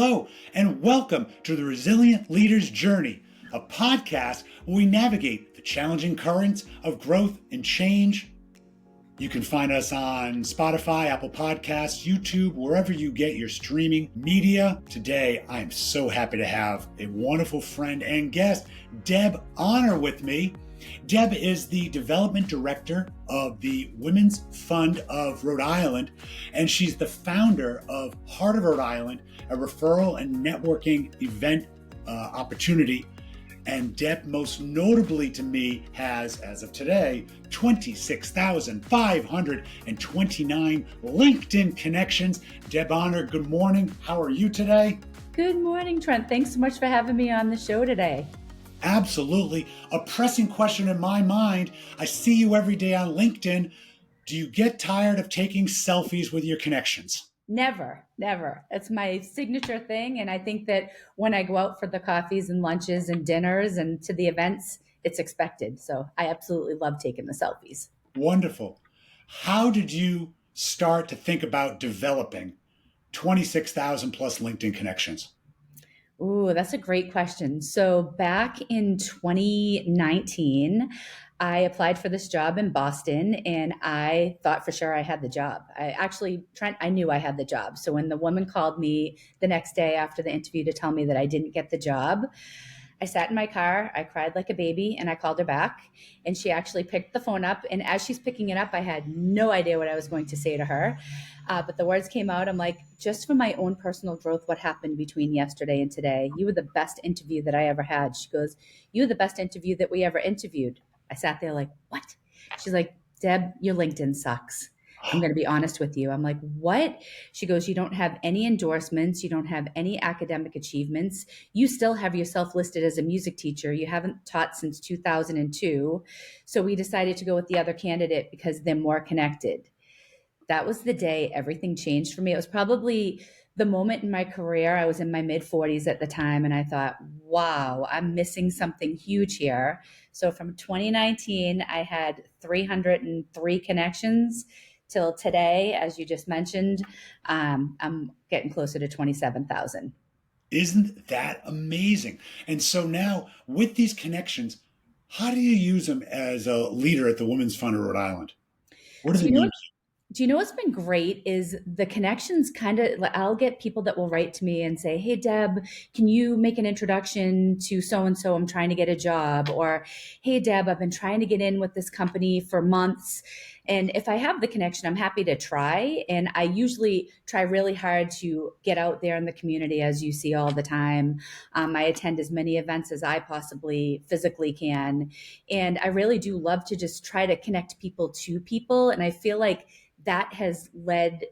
Hello, and welcome to the Resilient Leader's Journey, a podcast where we navigate the challenging currents of growth and change. You can find us on Spotify, Apple Podcasts, YouTube, wherever you get your streaming media. Today, I am so happy to have a wonderful friend and guest, Deb Honor, with me. Deb is the development director of the Women's Fund of Rhode Island, and she's the founder of Heart of Rhode Island, a referral and networking event opportunity. And Deb, most notably to me, has, as of today, 26,529 LinkedIn connections. Deb Honor, good morning. How are you today? Good morning, Trent. Thanks so much for having me on the show today. Absolutely. A pressing question in my mind. I see you every day on LinkedIn. Do you get tired of taking selfies with your connections? Never. It's my signature thing. And I think that when I go out for the coffees and lunches and dinners and to the events, it's expected. So I absolutely love taking the selfies. Wonderful. How did you start to think about developing 26,000 plus LinkedIn connections? Ooh, that's a great question. So back in 2019, I applied for this job in Boston and I thought for sure I had the job. Trent, I knew I had the job. So when the woman called me the next day after the interview to tell me that I didn't get the job, I sat in my car, I cried like a baby, and I called her back. And she actually picked the phone up. And as she's picking it up, I had no idea what I was going to say to her. But the words came out. I'm like, just for my own personal growth, what happened between yesterday and today? You were the best interview that I ever had. She goes, you were the best interview that we ever interviewed. I sat there like, what? She's like, Deb, your LinkedIn sucks. I'm going to be honest with you. I'm like, what? She goes, you don't have any endorsements. You don't have any academic achievements. You still have yourself listed as a music teacher. You haven't taught since 2002. So we decided to go with the other candidate because they're more connected. That was the day everything changed for me. It was probably the moment in my career. I was in my mid 40s at the time, and I thought, wow, I'm missing something huge here. So from 2019, I had 303 connections till today, as you just mentioned. I'm getting closer to 27,000. Isn't that amazing? And so now with these connections, how do you use them as a leader at the Women's Fund of Rhode Island? What do Do they you know mean? Do you know what's been great is the connections I'll get people that will write to me and say, hey, Deb, can you make an introduction to so-and-so? I'm trying to get a job. Or, hey, Deb, I've been trying to get in with this company for months. And if I have the connection, I'm happy to try. And I usually try really hard to get out there in the community, as you see all the time. I attend as many events as I possibly physically can. And I really do love to just try to connect people to people. And I feel like that has led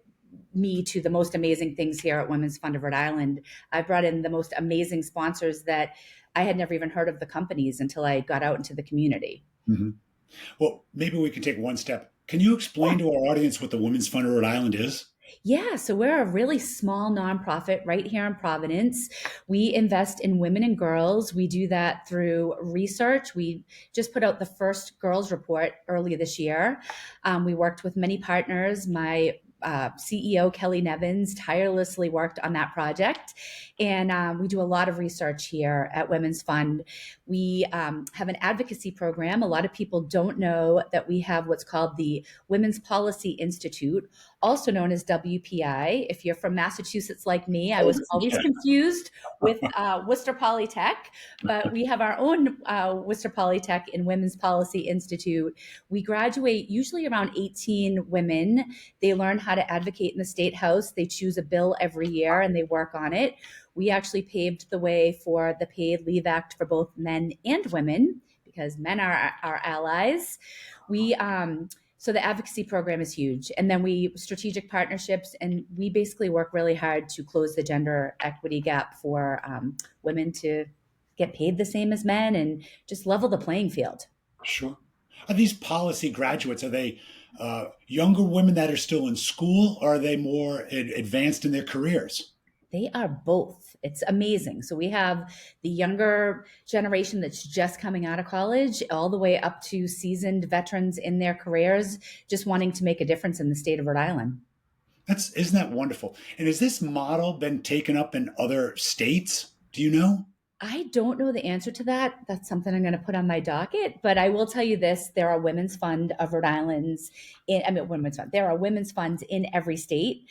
me to the most amazing things here at Women's Fund of Rhode Island. I brought in the most amazing sponsors that I had never even heard of the companies until I got out into the community. Mm-hmm. Well, maybe we can take one step. Can you explain to our audience what the Women's Fund of Rhode Island is? Yeah, so we're a really small nonprofit right here in Providence. We invest in women and girls. We do that through research. We just put out the first girls report earlier this year. We worked with many partners. My CEO, Kelly Nevins, tirelessly worked on that project. And we do a lot of research here at Women's Fund. We have an advocacy program. A lot of people don't know that we have what's called the Women's Policy Institute, also known as WPI. If you're from Massachusetts like me, I was always confused with Worcester Polytech, but we have our own Worcester Polytech in Women's Policy Institute. We graduate usually around 18 women. They learn how to advocate in the State House. They choose a bill every year and they work on it. We actually paved the way for the Paid Leave Act for both men and women because men are our allies. So the advocacy program is huge. And then we strategic partnerships, and we basically work really hard to close the gender equity gap for women to get paid the same as men and just level the playing field. Sure. Are these policy graduates, are they younger women that are still in school, or are they more advanced in their careers? They are both. It's amazing. So we have the younger generation that's just coming out of college, all the way up to seasoned veterans in their careers, just wanting to make a difference in the state of Rhode Island. Isn't that wonderful? And has this model been taken up in other states? Do you know? I don't know the answer to that. That's something I'm going to put on my docket. But I will tell you this: there are women's fund of Rhode Island's. Women's fund. There are women's funds in every state,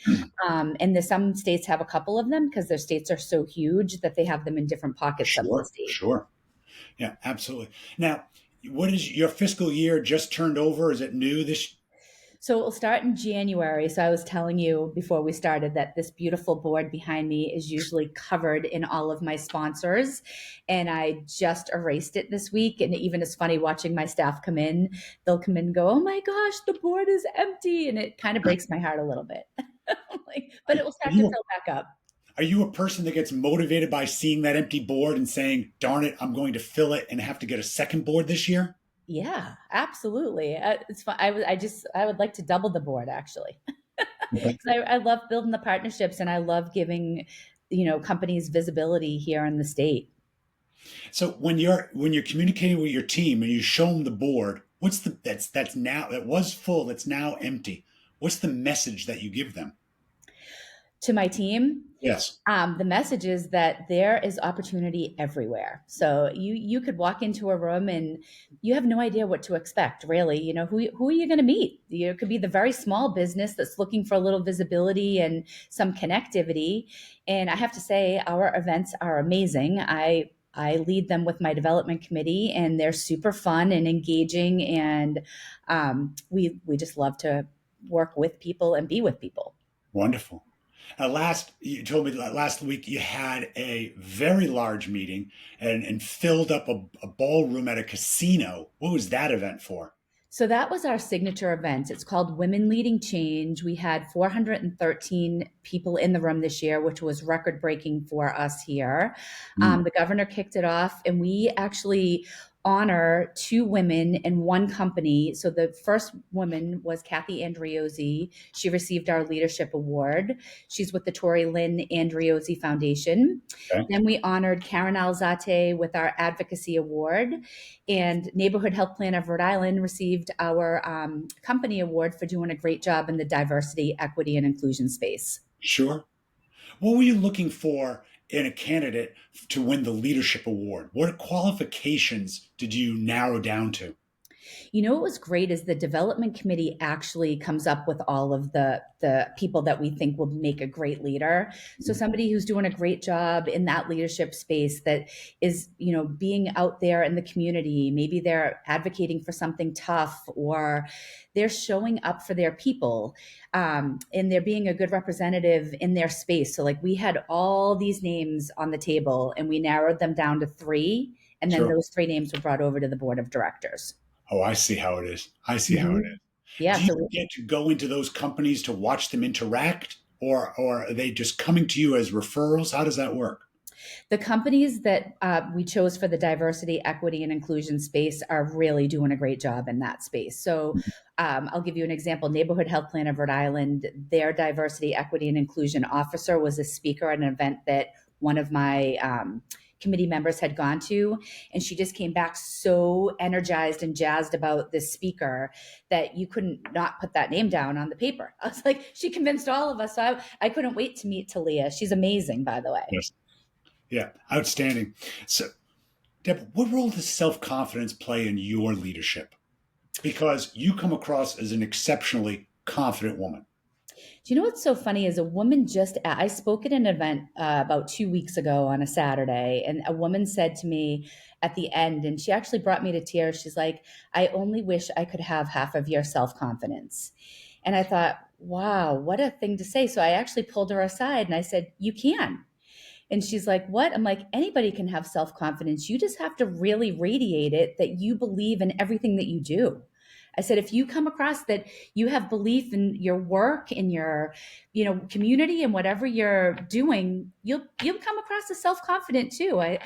and some states have a couple of them because their states are so huge that they have them in different pockets of the Sure, state. sure. Yeah, absolutely. Now, what is your fiscal year just turned over? Is it new this? So it will start in January. So I was telling you before we started that this beautiful board behind me is usually covered in all of my sponsors. And I just erased it this week. And even it's funny watching my staff come in, they'll come in and go, "Oh my gosh, the board is empty." And it kind of breaks my heart a little bit. But it will Are start to you fill back up. are you a person that gets motivated by seeing that empty board and saying, "Darn it, I'm going to fill it and have to get a second board this year"? Yeah, absolutely. It's fun. I would like to double the board actually. Okay. 'Cause I love building the partnerships and I love giving, companies visibility here in the state. So when you're communicating with your team and you show them the board, what's the that's now that was full, that's now empty. What's the message that you give them? To my team, Yes. the message is that there is opportunity everywhere. So you could walk into a room and you have no idea what to expect, really. Who are you going to meet? It could be the very small business that's looking for a little visibility and some connectivity. And I have to say, our events are amazing. I lead them with my development committee, and they're super fun and engaging. And we just love to work with people and be with people. Wonderful. You told me that last week you had a very large meeting and filled up a ballroom at a casino. What was that event for? So that was our signature event. It's called Women Leading Change. We had 413 people in the room this year, which was record breaking for us here. Mm, The governor kicked it off, and we actually honor two women in one company. So the first woman was Kathy Andriozzi. She received our leadership award. She's with the Tori Lynn Andriozzi Foundation. okay, Then we honored Karen Alzate with our advocacy award, and Neighborhood Health Plan of Rhode Island received our company award for doing a great job in the diversity, equity, and inclusion space. sure. What were you looking for in a candidate to win the leadership award? What qualifications did you narrow down to? What was great is the development committee actually comes up with all of the people that we think will make a great leader. So somebody who's doing a great job in that leadership space that is, being out there in the community, maybe they're advocating for something tough or they're showing up for their people, and they're being a good representative in their space. So like we had all these names on the table and we narrowed them down to three. And then Sure. those three names were brought over to the board of directors. Oh, I see how it is. I see how it Mhm. is. Yeah, Do you so get to go into those companies to watch them interact, or are they just coming to you as referrals? How does that work? the companies that we chose for the diversity, equity, and inclusion space are really doing a great job in that space. So I'll give you an example. Neighborhood Health Plan of Rhode Island, their diversity, equity, and inclusion officer was a speaker at an event that one of my committee members had gone to, and she just came back so energized and jazzed about this speaker that you couldn't not put that name down on the paper. I was like, she convinced all of us. So I couldn't wait to meet Talia. She's amazing, by the way. Yes. Yeah, outstanding. So, Deb, what role does self confidence play in your leadership? Because you come across as an exceptionally confident woman. Do you know what's so funny is a woman I spoke at an event about 2 weeks ago on a Saturday, and a woman said to me at the end, and she actually brought me to tears. She's like, "I only wish I could have half of your self confidence." And I thought, wow, what a thing to say. So I actually pulled her aside and I said, "You can." And she's like, "What?" I'm like, "Anybody can have self confidence. You just have to really radiate it that you believe in everything that you do." I said, if you come across that you have belief in your work, in your, community and whatever you're doing, you'll come across as self-confident too. I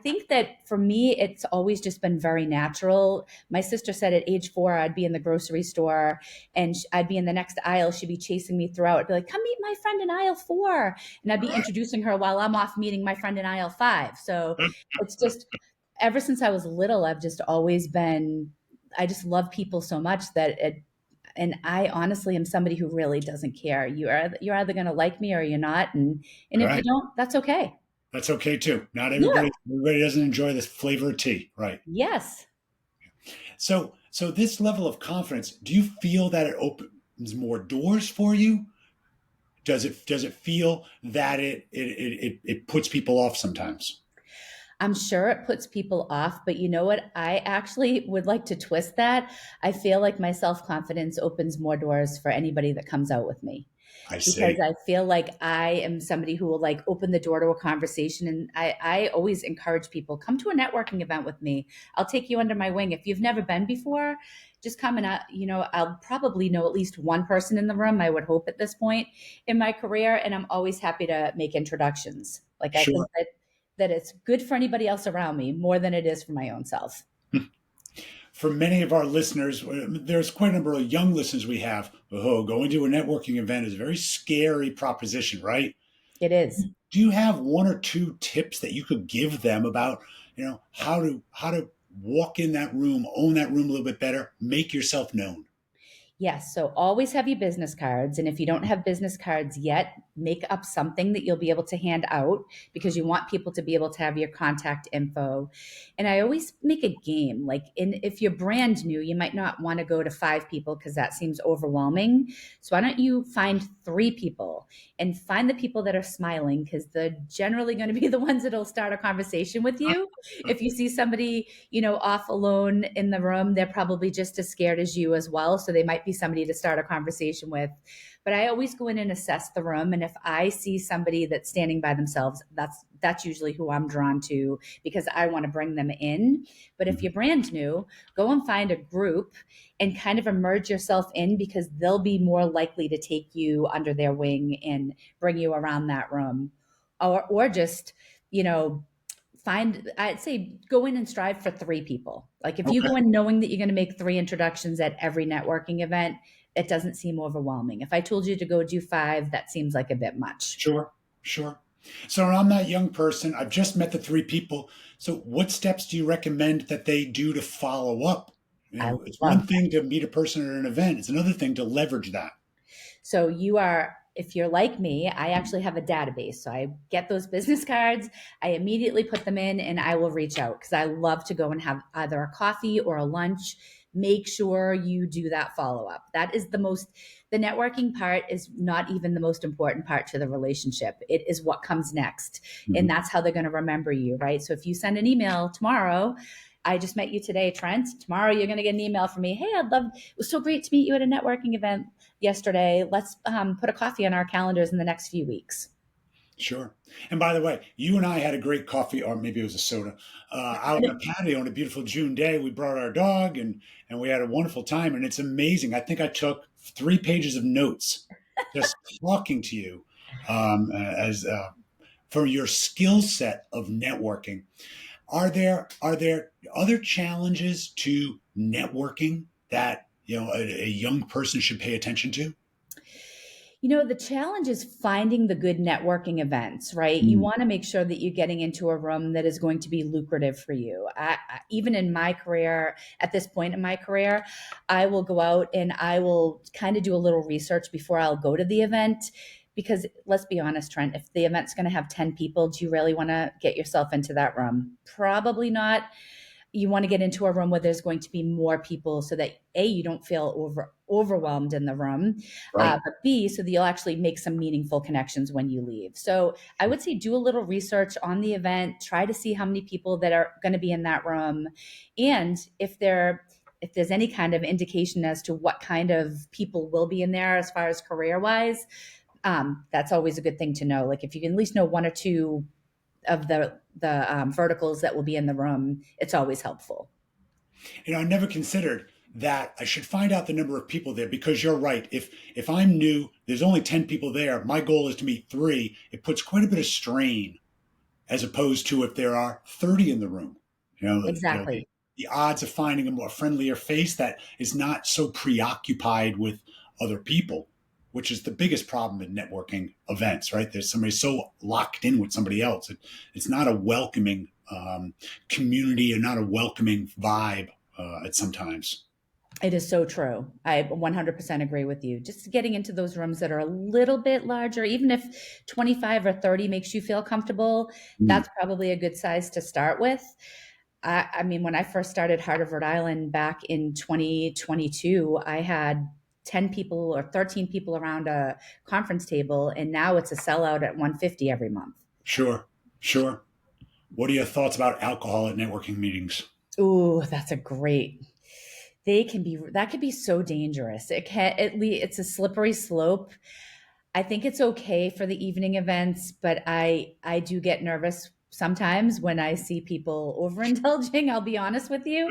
think that for me, it's always just been very natural. My sister said at age 4, I'd be in the grocery store and I'd be in the next aisle. She'd be chasing me throughout. I'd be like, "Come meet my friend in aisle 4." And I'd be introducing her while I'm off meeting my friend in aisle 5. So it's just, ever since I was little, I've just always been, I just love people so much that And I honestly am somebody who really doesn't care. You're either going to like me or you're not, and All if you right. don't, that's okay. That's okay too. Not Yeah. everybody doesn't enjoy this flavor of tea, right? Yes. So this level of confidence, do you feel that it opens more doors for you? Does it feel that it puts people off sometimes? I'm sure it puts people off, but you know what? I actually would like to twist that. I feel like my self confidence opens more doors for anybody that comes out with me, I because see. I feel like I am somebody who will like open the door to a conversation. And I always encourage people, come to a networking event with me. I'll take you under my wing. If you've never been before, just come and, I'll probably know at least one person in the room, I would hope at this point in my career. And I'm always happy to make introductions. Like, I think Sure. that it's good for anybody else around me more than it is for my own self. For many of our listeners, there's quite a number of young listeners we have. Oh, going to a networking event is a very scary proposition, right? It is. Do you have one or two tips that you could give them about, how to walk in that room, own that room a little bit better, make yourself known? Yes. So always have your business cards. And if you don't have business cards yet, make up something that you'll be able to hand out, because you want people to be able to have your contact info. And I always make a game. Like, if you're brand new, you might not want to go to 5 people because that seems overwhelming. So why don't you find 3 people and find the people that are smiling, because they're generally going to be the ones that'll start a conversation with you. If you see somebody, off alone in the room, they're probably just as scared as you as well. So they might be somebody to start a conversation with. But I always go in and assess the room. And if I see somebody that's standing by themselves, that's usually who I'm drawn to, because I want to bring them in. But if you're brand new, go and find a group and kind of immerse yourself in, because they'll be more likely to take you under their wing and bring you around that room. Or just, you know, I'd say go in and strive for 3 people. Like, if you Okay. go in knowing that you're going to make 3 introductions at every networking event, it doesn't seem overwhelming. If I told you to go do 5, that seems like a bit much. Sure. Sure. So I'm that young person. I've just met the 3 people. So what steps do you recommend that they do to follow up? I It's one love thing to meet a person at an event. It's another thing to leverage that. So if you're like me, I actually have a database. So I get those business cards, I immediately put them in, and I will reach out, because I love to go and have either a coffee or a lunch. Make sure you do that follow up. That is the networking part is not even the most important part to the relationship. It is what comes next. And Mhm. that's how they're going to remember you, right? So if you send an email tomorrow, I just met you today, Trent. Tomorrow you're going to get an email from me. Hey, it was so great to meet you at a networking event yesterday. Let's put a coffee on our calendars in the next few weeks. Sure. And by the way, you and I had a great coffee, or maybe it was a soda, out in the patio on a beautiful June day. We brought our dog, and we had a wonderful time. And it's amazing. I think I took 3 pages of notes just talking to you, as for your skill set of networking. Are there other challenges to networking that a young person should pay attention to? The challenge is finding the good networking events, right? You Mm. want to make sure that you're getting into a room that is going to be lucrative for you. Even in my career, at this point in my career, I will go out and I will kind of do a little research before I'll go to the event. Because let's be honest, Trent, if the event's going to have 10 people, do you really want to get yourself into that room? Probably not. You want to get into a room where there's going to be more people, so that A, you don't feel overwhelmed in the room, Right. but B, so that you'll actually make some meaningful connections when you leave. So I would say do a little research on the event, try to see how many people that are going to be in that room. And if there's any kind of indication as to what kind of people will be in there as far as career wise, that's always a good thing to know. Like, if you can at least know 1 or 2 of the verticals that will be in the room, it's always helpful. I never considered that I should find out the number of people there, because you're right. If I'm new, there's only 10 people there. My goal is to meet 3. It puts quite a bit of strain, as opposed to if there are 30 in the room. Exactly. The odds of finding a more friendlier face that is not so preoccupied with other people, which is the biggest problem in networking events, right? There's somebody so locked in with somebody else. It's not a welcoming community, and not a welcoming vibe at sometimes. It is so true. I 100% agree with you. Just getting into those rooms that are a little bit larger, even if 25 or 30 makes you feel comfortable, Mm, that's probably a good size to start with. I mean, when I first started Heart of Rhode Island back in 2022, I had 10 people or 13 people around a conference table, and now it's a sellout at 150 every month. sure, sure. What are your thoughts about alcohol at networking meetings? Ooh, that's a great. They can be that could be so dangerous. It's a slippery slope. I think it's okay for the evening events, but I do get nervous sometimes when I see people overindulging. I'll be honest with you.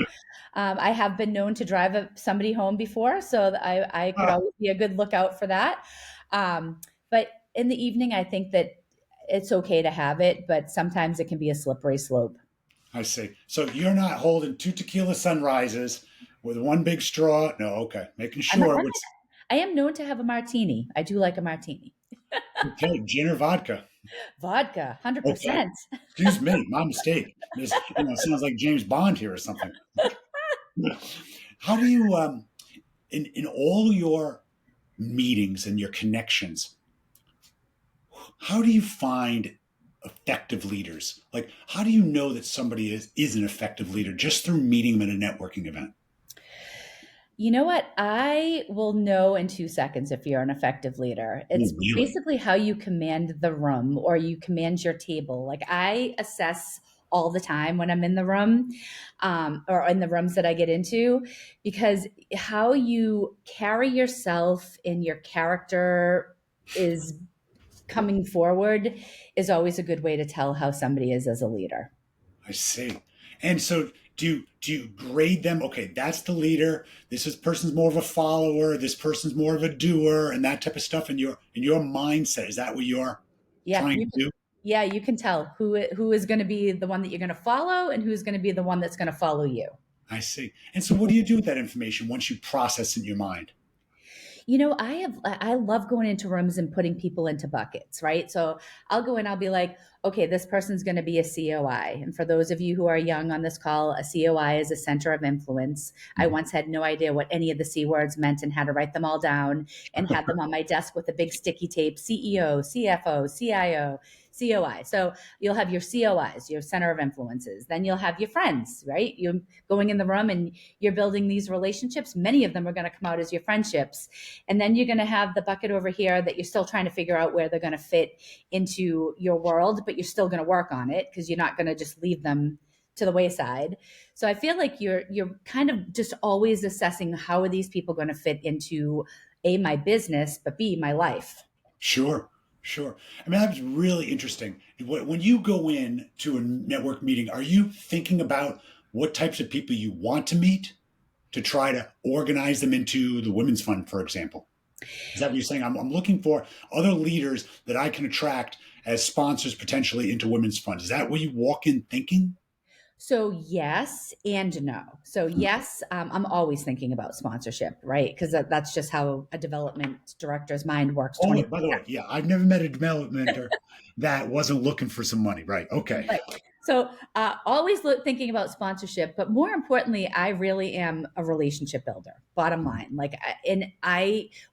I have been known to drive somebody home before, so I could Ah, always be a good lookout for that. But in the evening, I think that it's okay to have it, but sometimes it can be a slippery slope. I see. So you're not holding two tequila sunrises with one big straw. No, okay. Making I'm not, sure what's I am known to have a martini. I do like a martini. okay. Gin or vodka. Vodka, Okay. 100%. Excuse me, my mistake. This, sounds like James Bond here or something. How do you, in all your meetings and your connections, how do you find effective leaders? Like, how do you know that somebody is an effective leader just through meeting them at a networking event? You know what? I will know in 2 seconds if you're an effective leader. Oh, It's really? basically how you command the room or you command your table. Like I assess all the time when I'm in the room or in the rooms that I get into, because how you carry yourself and your character is coming forward is always a good way to tell how somebody is as a leader. I see. And so do you grade them? Okay, that's the leader. This person's more of a follower. This person's more of a doer, and that type of stuff. In your mindset, is that what you're Yeah, trying to do? yeah, you can tell who is going to be the one that you're going to follow and who's going to be the one that's going to follow you. I see. And so, what do you do with that information once you process it in your mind? You know, I love going into rooms and putting people into buckets, right? So I'll go in, I'll be like, okay, this person's going to be a COI. And for those of you who are young on this call, a COI is a center of influence. I Mhm. once had no idea what any of the C words meant and had to write them all down and had them on my desk with a big sticky tape: CEO, CFO, CIO, COI. So you'll have your COIs, your center of influences. Then you'll have your friends, right? You're going in the room and you're building these relationships. Many of them are going to come out as your friendships. And then you're going to have the bucket over here that you're still trying to figure out where they're going to fit into your world, but you're still going to work on it because you're not going to just leave them to the wayside. So I feel like you're kind of just always assessing how are these people going to fit into A, my business, but B, my life. Sure, sure. I mean, that's really interesting. When you go in to a network meeting, are you thinking about what types of people you want to meet to try to organize them into the Women's Fund, for example? Is that what you're saying? I'm looking for other leaders that I can attract as sponsors potentially into Women's Fund. Is that what you walk in thinking? So yes and no. So yes, I'm always thinking about sponsorship, right? Because that's just how a development director's mind works. Oh, 20. by the way, yeah, I've never met a developmentor that wasn't looking for some money. Right. Okay. Right. So always thinking about sponsorship, but more importantly, I really am a relationship builder. Bottom line, like,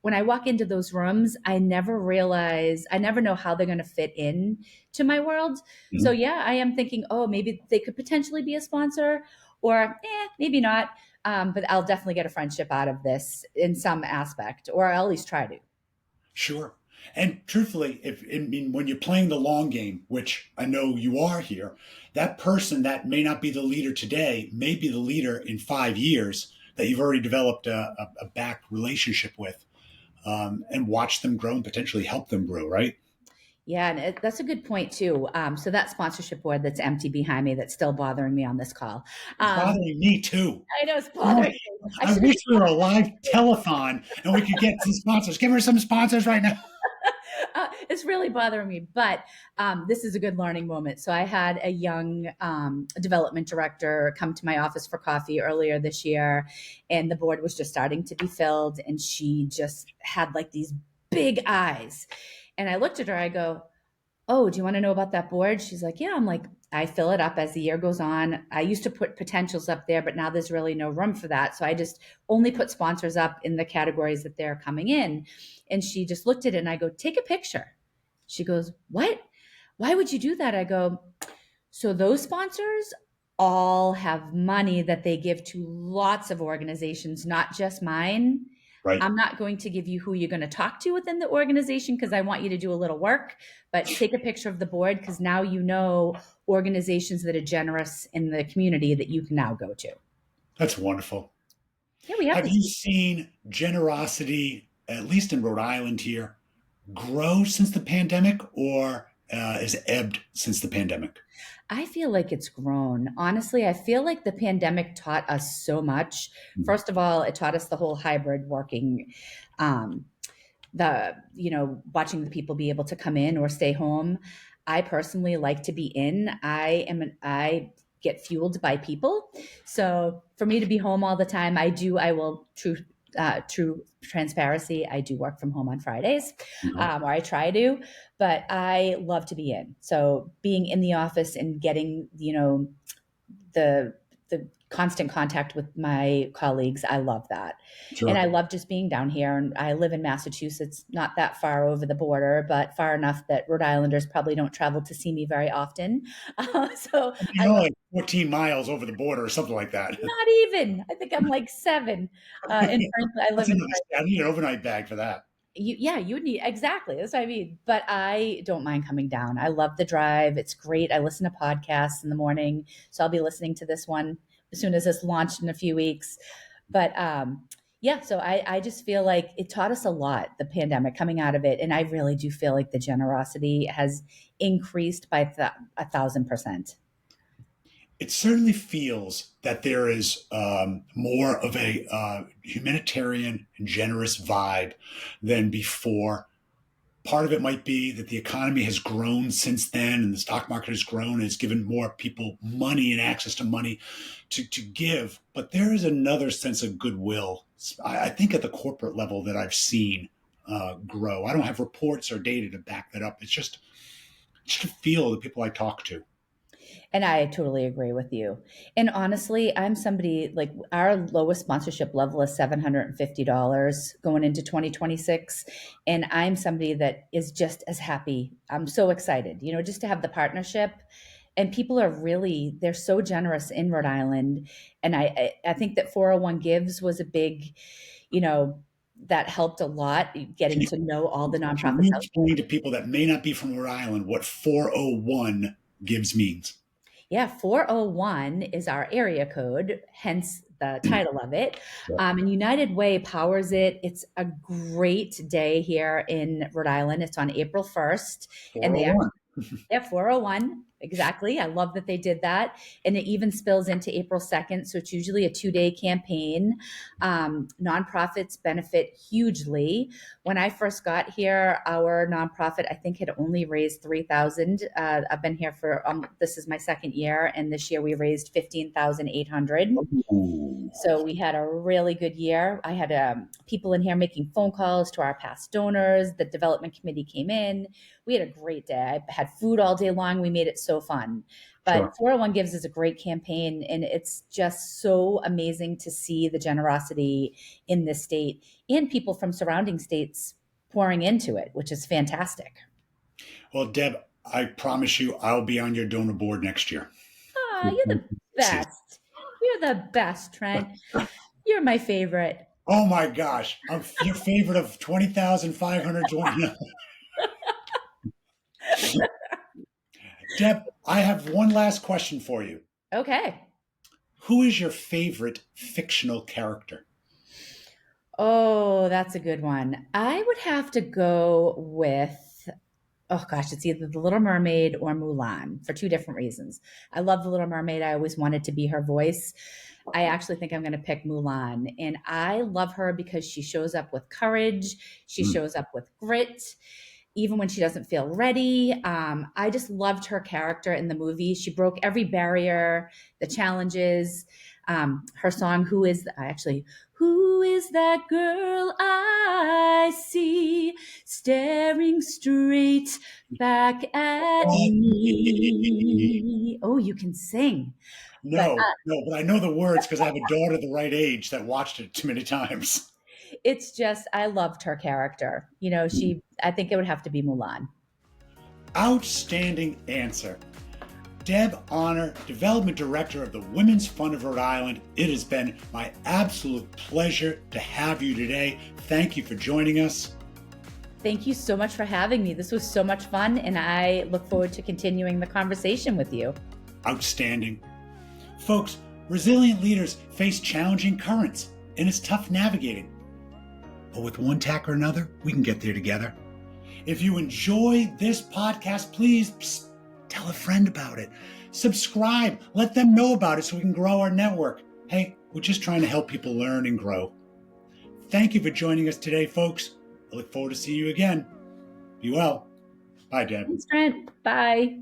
when I walk into those rooms, I never realize, I never know how they're going to fit in to my world. So Mhm. yeah, I am thinking, oh, maybe they could potentially be a sponsor, or maybe not. But I'll definitely get a friendship out of this in some aspect, or I'll at least try to. Sure. And truthfully, if I mean when you're playing the long game, which I know you are here, that person that may not be the leader today may be the leader in 5 years that you've already developed a back relationship with, and watch them grow and potentially help them grow. Right. Yeah, and that's a good point too. So that sponsorship board that's empty behind me, that's still bothering me on this call. It's Um, bothering me too. I know it's You know, bothering me. I I should have. wish we were a live telethon and we could get some sponsors. Give her some sponsors right now. It's really bothering me, but this is a good learning moment. So I had a young development director come to my office for coffee earlier this year, and the board was just starting to be filled, and she just had like these big eyes. And I looked at her, I go, oh, do you want to know about that board? She's like, yeah. I'm like, I fill it up as the year goes on. I used to put potentials up there, but now there's really no room for that. So I just only put sponsors up in the categories that they're coming in. And she just looked at it and I go, take a picture. She goes, what? Why would you do that? I go, so those sponsors all have money that they give to lots of organizations, not just mine. Right. I'm not going to give you who you're going to talk to within the organization because I want you to do a little work, but take a picture of the board because now you know organizations that are generous in the community that you can now go to. That's wonderful. Yeah, we have Have to. you seen generosity, at least in Rhode Island here, grow since the pandemic or is ebbed since the pandemic? I feel like it's grown. Honestly, I feel like the pandemic taught us so much. Mhm. First of all, it taught us the whole hybrid working, um, watching the people be able to come in or stay home. I personally like to be in. I get fueled by people. So for me to be home all the time, I will true transparency. I do work from home on Fridays, Okay. or I try to, but I love to be in. So being in the office and getting, the the constant contact with my colleagues, I love that. And I Sure. love just being down here. And I live in Massachusetts, not that far over the border, but far enough that Rhode Islanders probably don't travel to see me very often. So I You're love, only 14 miles over the border or something like that. not even. I think I'm like 7. In Franklin, I live That's in another, I need an overnight bag for that. yeah, you would need exactly. That's what I mean. But I don't mind coming down. I love the drive. It's great. I listen to podcasts in the morning, so I'll be listening to this one as soon as it's launched in a few weeks. But yeah, so I just feel like it taught us a lot, the pandemic coming out of it, and I really do feel like the generosity has increased by 1,000%. It certainly feels that there is more of a humanitarian and generous vibe than before. Part of it might be that the economy has grown since then and the stock market has grown and it's given more people money and access to money to give. But there is another sense of goodwill, I think, at the corporate level that I've seen grow. I don't have reports or data to back that up. It's just a feel of the people I talk to. And I totally agree with you. And honestly, I'm somebody like our lowest sponsorship level is $750 going into 2026. And I'm somebody that is just as happy. I'm so excited, just to have the partnership. And people are really, they're so generous in Rhode Island. And I think that 401 Gives was a big, you know, that helped a lot Can getting you, to know all the can nonprofits you out. explain to people that may not be from Rhode Island what 401 gives means? Yeah, 401 is our area code, hence the title of it. Sure. And United Way powers it. It's a great day here in Rhode Island. It's on April 1st, and they 401. yeah, 401. Exactly. I love that they did that. And it even spills into April 2nd. So it's usually a 2-day campaign. Nonprofits benefit hugely. When I first got here, our nonprofit, I think, had only raised 3,000. I've been here for, this is my second year. And this year we raised 15,800. Ooh, So we had a really good year. I had people in here making phone calls to our past donors. The development committee came in. We had a great day. I had food all day long. We made it so fun. But sure. 401 Gives is a great campaign, and it's just so amazing to see the generosity in this state and people from surrounding states pouring into it, which is fantastic. Well, Deb, I promise you I'll be on your donor board next year. Ah, you're the best. You're the best, Trent. You're my favorite. Oh my gosh. I'm your favorite of 20,520. Deb, I have one last question for you. Okay. Who is your favorite fictional character? Oh, that's a good one. I would have to go with, oh gosh, it's either The Little Mermaid or Mulan for two different reasons. I love The Little Mermaid. I always wanted to be her voice. I actually think I'm going to pick Mulan. And I love her because she shows up with courage, she Hmm. shows up with grit, even when she doesn't feel ready. I just loved her character in the movie. She broke every barrier, the challenges. Her song, Who is that girl I see staring straight back at me? Oh, you can sing. But But I know the words because I have a daughter the right age that watched it too many times. it's just, I loved her character. I think it would have to be Mulan. Outstanding answer. Deb Honor, Development Director of the Women's Fund of Rhode Island, it has been my absolute pleasure to have you today. Thank you for joining us. Thank you so much for having me. This was so much fun, and I look forward to continuing the conversation with you. Outstanding. Folks, resilient leaders face challenging currents, and it's tough navigating. But with one tack or another, we can get there together. If you enjoy this podcast, please tell a friend about it. Subscribe. Let them know about it so we can grow our network. Hey, we're just trying to help people learn and grow. Thank you for joining us today, folks. I look forward to seeing you again. Be well. Bye, Deb. Thanks, Trent. Bye.